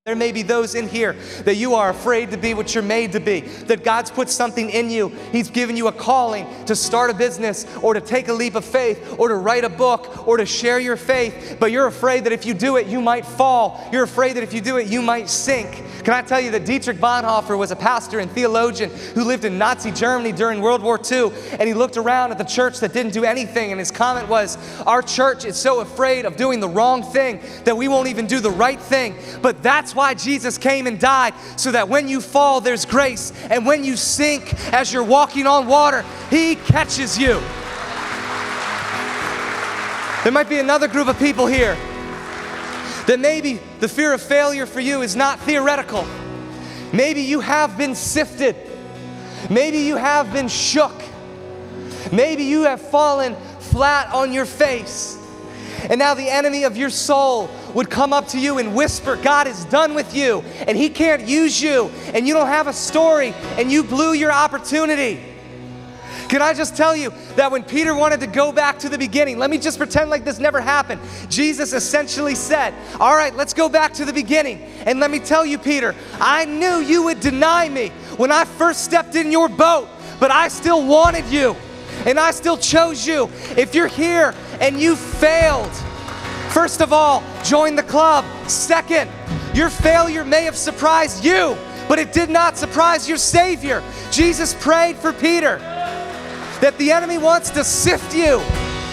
There may be those in here that you are afraid to be what you're made to be, that God's put something in you. He's given you a calling to start a business or to take a leap of faith or to write a book or to share your faith, but you're afraid that if you do it, you might fall. You're afraid that if you do it, you might sink. Can I tell you that Dietrich Bonhoeffer was a pastor and theologian who lived in Nazi Germany during World War II, and he looked around at the church that didn't do anything, and his comment was, our church is so afraid of doing the wrong thing that we won't even do the right thing. But that's why Jesus came and died, so that when you fall, there's grace, and when you sink as you're walking on water, He catches you. There might be another group of people here that maybe the fear of failure for you is not theoretical. Maybe you have been sifted. Maybe you have been shook. Maybe you have fallen flat on your face. And now the enemy of your soul would come up to you and whisper, God is done with you, and He can't use you, and you don't have a story, and you blew your opportunity. Can I just tell you that when Peter wanted to go back to the beginning, let me just pretend like this never happened. Jesus essentially said, all right, let's go back to the beginning. And let me tell you, Peter, I knew you would deny me when I first stepped in your boat, but I still wanted you, and I still chose you. If you're here and you failed, first of all, join the club. Second, your failure may have surprised you, but it did not surprise your Savior. Jesus prayed for Peter that the enemy wants to sift you,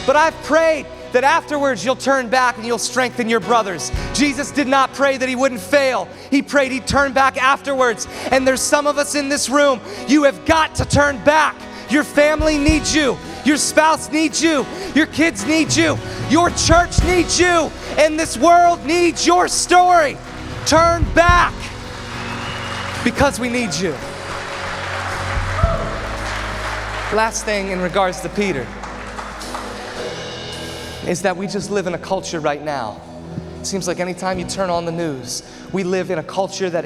but I've prayed that afterwards you'll turn back and you'll strengthen your brothers. Jesus did not pray that he wouldn't fail. He prayed he'd turn back afterwards. And there's some of us in this room, you have got to turn back. Your family needs you. Your spouse needs you. Your kids need you. Your church needs you. And this world needs your story. Turn back because we need you. Last thing in regards to Peter is that we just live in a culture right now. It seems like anytime you turn on the news, we live in a culture that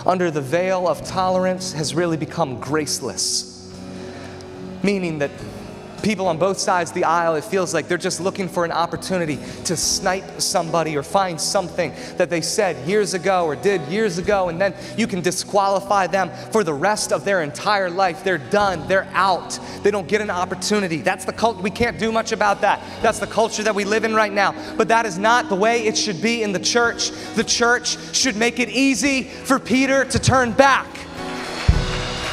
under the veil of tolerance has really become graceless. Meaning that people on both sides of the aisle, it feels like they're just looking for an opportunity to snipe somebody or find something that they said years ago or did years ago, and then you can disqualify them for the rest of their entire life. They're done. They're out. They don't get an opportunity. That's the culture. We can't do much about that. That's the culture that we live in right now. But that is not the way it should be in the church. The church should make it easy for Peter to turn back.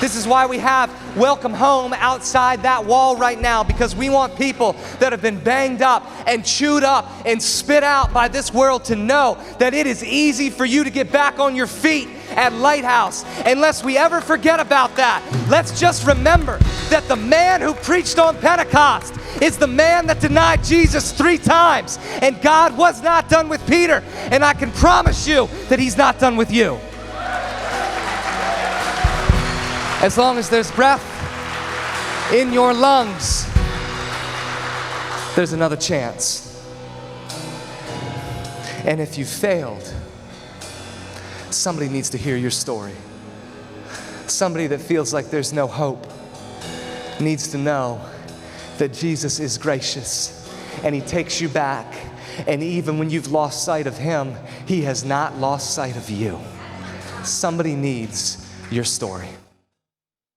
This is why we have Welcome Home outside that wall right now, because we want people that have been banged up and chewed up and spit out by this world to know that it is easy for you to get back on your feet at Lighthouse. Unless we ever forget about that, let's just remember that the man who preached on Pentecost is the man that denied Jesus 3 times. And God was not done with Peter, and I can promise you that He's not done with you. As long as there's breath in your lungs, there's another chance. And if you failed, somebody needs to hear your story. Somebody that feels like there's no hope needs to know that Jesus is gracious and He takes you back. And even when you've lost sight of Him, He has not lost sight of you. Somebody needs your story.